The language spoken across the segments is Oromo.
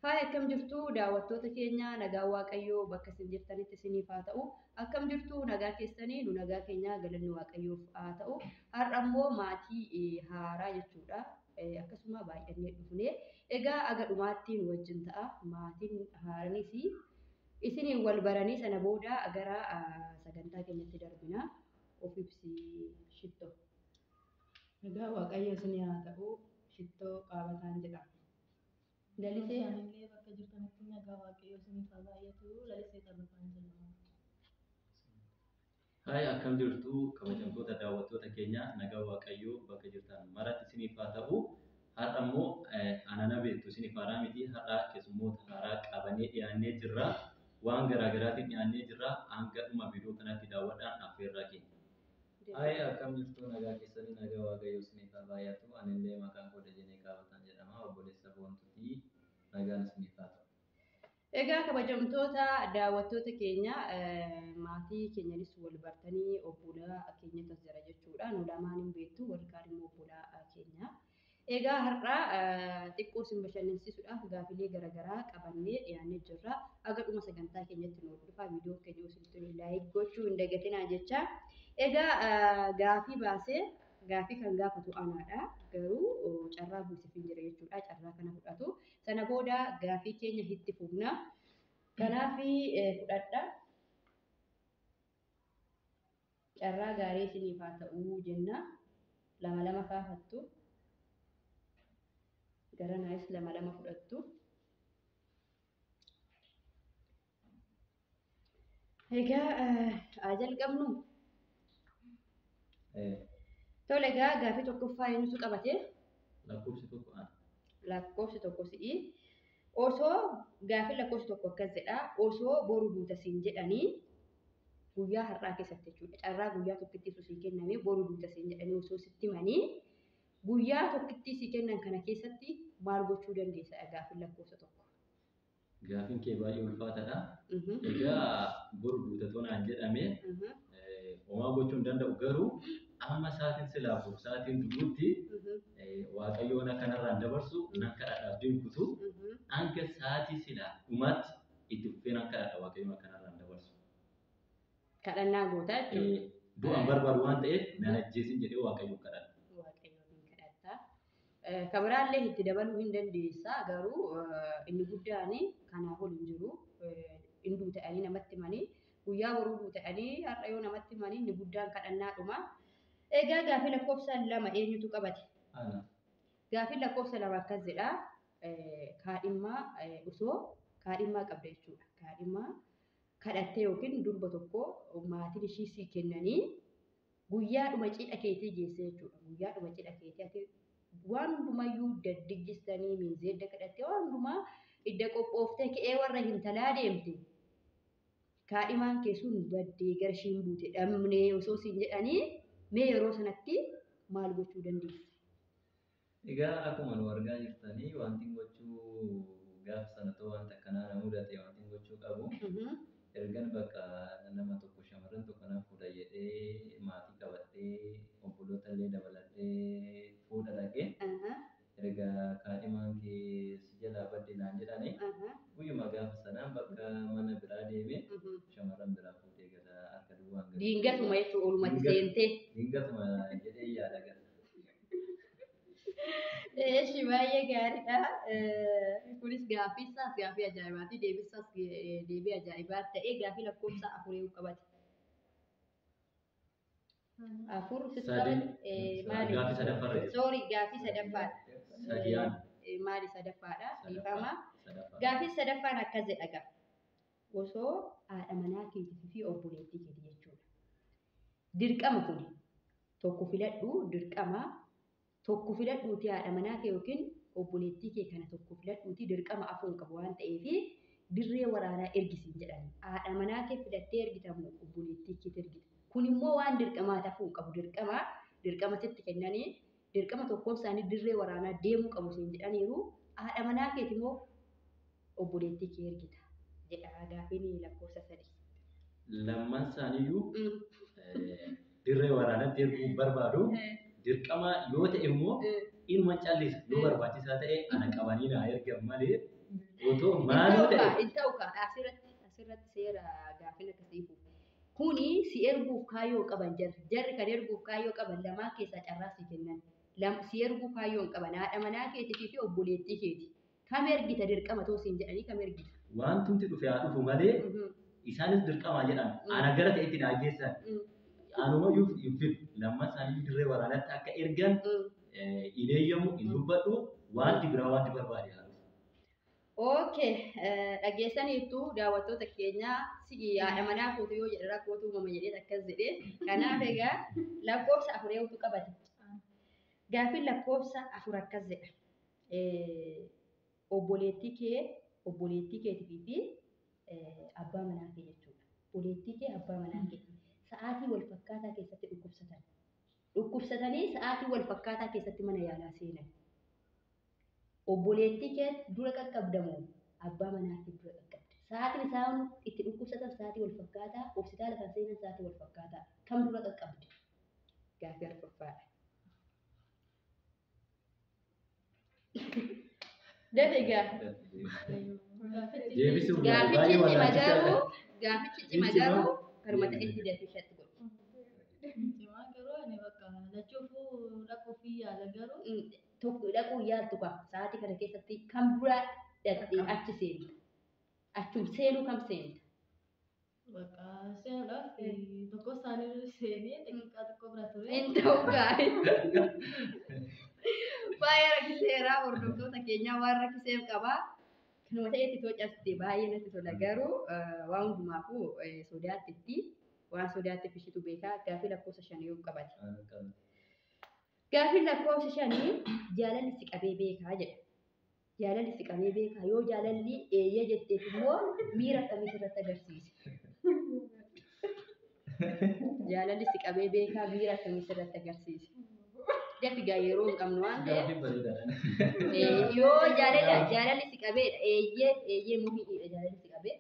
Haa akkam jirtu daawwattoota keenya nagaa waaqayyoo bakka isin jirtanitti isiniif haa ta'u. Akkam jirtu nagaa keessanii nu nagaa keenya galanni waaqayyoof haa ta'u. Har'a immoo maatii haaraa jechuudha. Akkasuma baay'annee dhufnee egaa aga dhumaatti nu wajjin ta'a. Maatiin haaranis isiniin wal baranii sana booda gara sagantaa keenyatti darbina. Of ibsi shittoo. Egaa waaqayyo isinii haa ta'u shittoo qaabataan jedhama. Lalisee Isaanillee bakka jirtanitti nagaa waaqayyoo isiniif haa baay'atu lalisee tarrafaan jedhama. Hai akkam jirtu kabajamtoota daawwattoota keenya nagaa waaqayyoo bakka jirtan maratti isiniif haa ta'u. Har'a immoo anana beektu isiniif haaraa miti har'a keessummoota haaraa qabannee dhiyaannee jirra. Waan garaagaraatiin dhiyaannee jirra. Hanga dhuma viidiyoo kanatti daawwadhaan affeerraa keenya. Hai akkam jirtu nagaa keessanii nagaa waaqayyoo isiniif haa baay'atu. Anillee maqaan koo Dajanee Qaabataan jedhama. Obboleessa Boontuuti. Nagaan isiniif haa ta'u. egaa kabajamtoota daawwattoota keenya maatii keenyanis wal bartanii obbolaa keenyatu as jira jechuudha. Nu lamaan hin beektu wal kaan immoo obbolaa keenya. Egaa har'a xiqqoo isin bashannansiisuudhaaf gaafilee garaagaraa qabannee dhiyaannee jirra. Aga dhuma sagantaa keenyatti nu hordofaa viidiyoo keenya osoo laayik gochuu hin dagatinaa jecha. Egaa gaafii baasee gaafii kan gaafatu anaadha. Garuu carraa buusiif hin jira jechuudha. Carraa kana fudhatu. Sana booda gaafii keenya itti fufna. Kanaaf fudhadha. Carraa gaarii isiniif haa ta'uu jenna. Lama lama kaafattu. Gara naayis lama lama fudhattu. Egaa haa jalqabnu. Tole egaa gaafii tokkoffaa eenyutu qabate? Lakkoofsi tokko ana. Lakkoofsi tokko si'i. Osoo gaafii lakkoofsi tokko akkas jedha. Osoo boru duuta siin jedhanii guyyaa har'aa keessatti jechuudha. Carraa guyyaa tokkittiif sii kenname boru duuta siin jedhanii osoo sitti himanii guyyaa tokkittii sii kennan kana keessatti maal gochuu dandeessa gaafii lakkoofsa tokko? Gaafiin kee baay'ee ulfaataadha. Egaa boru duutatoo naan jedhame homaa gochuu hin danda'u garuu amma sa'aatiin silaa furu sa'aatiin duruutti waaqayyoon akkanarraan dabarsu nan kadhadhaaf deemkutu hanga sa'aatii silaa dhumaatti itti fufeen akka kadhadha waaqayyoon akkanarraan dabarsu. Kadhannaa gootaa jechuudha. Du'an barbaadu waan ta'eef nan ajjeesin jedhee waaqayyoon kadhadha. Waaqayyoon kadhata. Kabiraallee itti dabaluu hin dandeessa garuu inni guddaan kanaaf ol hin jiru. Hinduu ta'anii namatti himanii guyyaa boruu ta'anii har'a yoo namatti himanii inni guddaan kadhannaadhuma. Egaa gaafii lakkoofsa lama eenyutu qabate? Ana. Gaafii lakkoofsa lama akkas jedha. Kaadhimmaa osoo kaadhimmaa qabda jechuudha. Kaadhimmaa kadhattee yookiin durba tokko maatiin ishii sii kennanii guyyaadhuma cidha keetii geesse jechuudha. Guyyaadhuma cidha keetii ati waan hundumayyuu daddiggistanii miinzeedda kadhattee waan hundumaa idda qophooftee ka'ee warra hintalaa deemte. Kaadhimaan kee sun baddee garshiin buute dhabnee osoo siin jedhanii mee yeroo sanatti maal gochuu dandeessa? Egaa akkuma nu argaa jirtanii wanti gochuu gaafa sana ta'u wanta akkanaa na mudate wanti gochuu qabu. Ergan bakka nama tokko shamarran tokko naaf fuudha jedhee maatii qabadhee obboloota illee dabaladhee fuudha dhaqee erga kaadhimaan kee si jalaa badde naan jedhani guyyuma gaafa sanaan bakka mana biraa deemee shamarran biraa fuudhee gara harka duwwaan gadi. Diingatuma jechuudha olumatti seentee. Diingatuma jedhee yaada gara. Eeshi baay'ee gaariidha. Kunis gaafii isaas gaafii ajaa'ibaati. Deebisaas deebii ajaa'ibaa ta'ee gaafii lakkoofsa afurii qabate. Afur maali? Gaafii sadaffaarra jira. Sorry gaafii sadaffaadha. Sadiyaan. Maali sadaffaadha? Dhiifama. Sadaffaa. Gaafii sadaffaan akkas jedha gaa. Osoo haadha manaa keetii fi obboleettii keetii jechuudha. Dirqama kun tokko filadhu dirqama. Tokko filadhuuti haadha manaa kee yookiin obboleettii kee kana tokko filadhuuti dirqama afuun qabu waan ta'eef dirree waraanaa ergisiin jedhani. Haadha manaa kee filattee ergitamu obboleettii keetti ergita. Kun immoo waan dirqamaa ta'uu qabu dirqama sitti kennanii dirqama tokkoon isaanii dirree waraanaa deemuu qabu siin jedhaniiru haadha manaa keeti immoo obboleettii kee ergita jedha gaafiin lakkoofsa 3. Lamman isaaniiyyuu dirree waraanaatti erguu barbaadu. dirqama yoo ta'e immoo ilma callisa yoo barbaachisaa ta'e ana qabanii naa ergan malee otoo maaloo ta'e Inta'uka asirratti seera gaafina akkasiifu. Kuni si erguuf kaayyoo qaban jarri kan erguuf kaayyoo qaban lamaan keessaa carraa si kennan. Si erguuf kaayyoo qaban haadha manaa keetii fi obboleettii keeti. Kam ergita dirqama too siin jedhanii kam ergita? Wantumti dhufe haa dhufu malee isaanis dirqamaa jedhan ana gara ta'etti naa geessan. Anuma yuufil lamman isaanii dirree waraanaatti akka ergan hin eeyyamu hin dubbadhu wanti biraa wanti barbaade haa dhufu. Okay, dhageessaniitu daawwattoota keenyaa haadha manaa kootu yoo jedhe rakkootu uumama jedhee akkas jedhee kanaaf egaa lakkoofsa afur eewutu qabate. Gaaffiin lakkoofsa afur akkas jedha. Obboleettii keetii fi abbaa manaa kee jechuudha. Obboleettii kee abbaa manaa kee sa'aatii wal fakkaataa keessatti dhukkubsatanii sa'aatii wal fakkaataa keessatti mana yaalaa seenan. Obboleettii kee dura qaqqabdamu abbaa manaatiin dura qaqqabde. Sa'aatiin isaan itti dhukkubsatan sa'aatii wal fakkaataa, hospitaala kan seenan sa'aatii wal fakkaataa. Kam dura qaqqabde? Gaaffii arfaffaadha. Dafigaa. Gaafichi cima garuu karuma ta'etti dafishatti godhu. Cimaa garuu ani bakka lachuufuu dhaquu fi yaala garuu tokko dhaquu yaaltu qaba. Sa'aatii kana keessatti kam dura dhaqxee achi seenta? Achum seenuu kam seenta? bakka seenuudhaaf tokko isaanii seenee daqiiqaa tokko bira ture. Hin ta'u gaarii. Baay'ee rakkiseera hordoftoota keenyaa waan rakkiseef qabaa. Kanuma ta'etti toocasti baay'ee natti tola garuu waan hundumaafuu sodaattitti waan sodaattiif ishitu beekaa gaaffii lakkoofsa 5 yoo qabate. Gaaffii lakkoofsa 5 jaalalli si qabee beekaa jedha. Jaalalli si qabee beekaa yoo jaalalli eeyyee jetteef immoo miira akkamii irratti agarsiisa? Jaalalli si qabee beekaa miira akkamii irratti agarsiisa? Dafigaa yeroo hin qabnu waan ta'eef yoo jaalalli si qabeedha eeyyee muhiidha jaalalli si qabee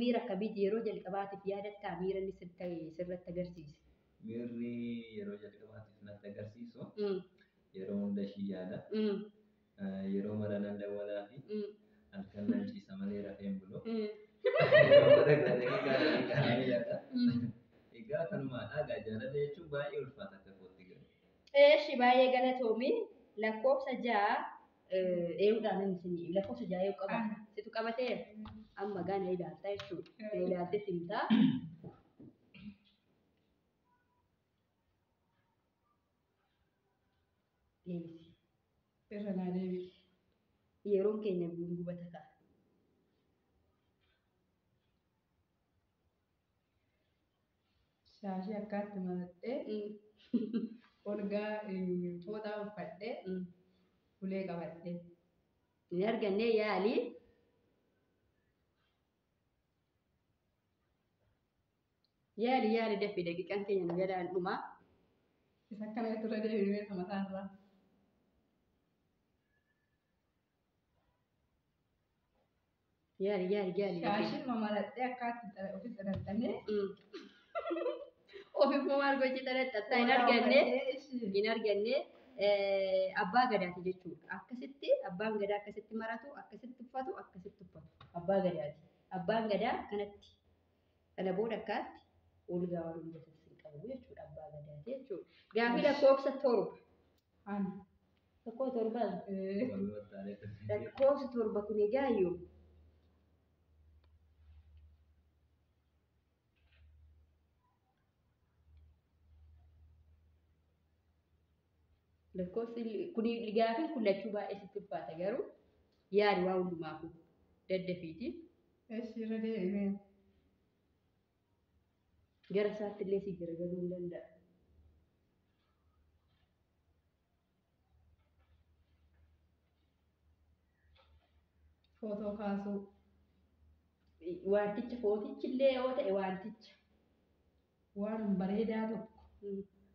miira akkamiiti yeroo jalqabaatiif yaadattaa miira inni sirratti agarsiisa. Miirri yeroo jalqabaatiif natti agarsiisu yeroo hunda ishii yaada yeroo mara nan dawwalaa fi halkan nan ciisa malee rafeen buloo egaa kanumaadha egaa jaalala jechuun baay'ee ulfaata akka kootti galu. Eeshi baay'ee galatoomi lakkoofsa 6 eeguudhaan inni lakkoofsa 6 eegu qabata. Situ qabatee amma gana ilaaltaa jechuudha. Ilaaltee simtaa. Deebisi. Irra naa deebi'i. Yeroon keenya gubata ta'a. Shaashii akkaatti maratee olgaa fooxaa uffadhee ulee qabadhee. Hin arganne yaali. Yaali dafii daqiiqaan keenya nu jalaan dhuma. Isa akkana irra deebi'ee mataarraa. Yaali. Shaashiin mamaladhee akkaatti ofitti xaxxanee. Ofifuu maal gochi xaxxattaa hin arganne abbaa gadaati jechuudha. Akkasitti abbaan gadaa akkasitti maratu, akkasitti uffatu. Abbaa gadaati. Abbaan gadaa kanatti kana booda akkaatti olgaa waan hundatas hin qabu jechuudha abbaa gadaati jechuudha. Gaaffii lakkoofsa 7. Tokko 7. Lakkoofsa 7 kun egaa yoo lakkoofsi kun gaafiin kun lachuu baay'ee sitti ulfaata garuu yaadi waa hundumaafuu daddafiiti. Eessi irra deebi'ee. Gara isaatti illee si garagaluu hin danda'a. Footoo kaasuu. Wanticha footichi illee yoo ta'e wanticha waan bareedaa tokko.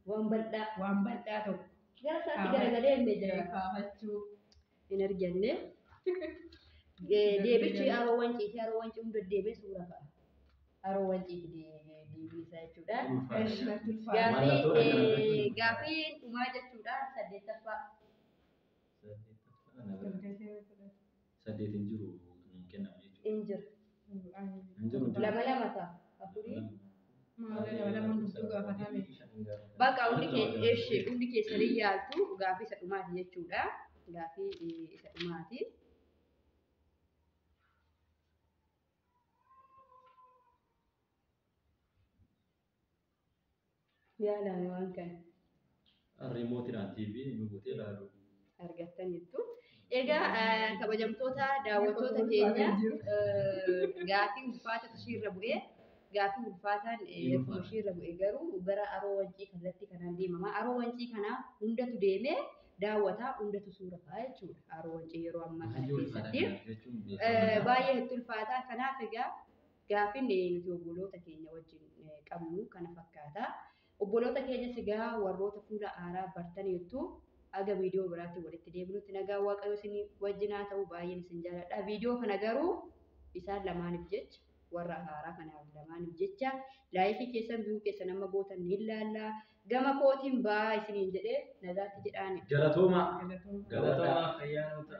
Waan bal'aa tokko. Gara isaatti garagalee illee jira. Kaafachuu. Hin arganne. Deebichi haroo wancii hunda deebee suura fa'a. Aroo wanciiti deebisaa jechuudha. Mallattoodha kan Gaafiin dhumaa jechuudha 8ffaa. Saddeet hin jiru hin kennamu jechuudha. Hin jiru. Hin jiru. Lama lama ta'a. Afurii. gaafatame. Bakka hundi keessanii yaaltu gaafii isa dhumaati jechuudha. Gaafii isa dhumaati. Yaalaan waan kana. Reemootiidhaan TV nu gootee ilaalu. Argattaniittu. Egaa kabajamtoota daawwattoota keenya gaafii ulfaata ishiirra bu'ee gaafii ulfaataan ishiirra bu'ee garuu gara Aroo Wancii kallattii kanaan deemama. Aroo Wancii kana hundatu deemee daawwataa hundatu suura ka'a jechuudha. Aroo Wancii yeroo ammaa kana keessatti baay'ee hedduu ulfaataa. Kanaaf egaa gaafiin nuti obboloota keenya wajjin qabnu kana fakkaata. Obboloota keenyas egaa warroota fuula aaraa bartan jettu aga viidiyoo biraatti walitti deebinutti nagaa waaqayyo isin wajjin haa ta'u baay'een isin jaalladha. Viidiyoo kana garuu isaan lamaaniif jecha warra haaraa kanaaf lamaaniif jecha laayifii keessan biyuu keessan amma gootan ni ilaalla. Gama kootiin baa isiniin jedhee nagaatti jedhaani. Galatoomaa fayyaanota.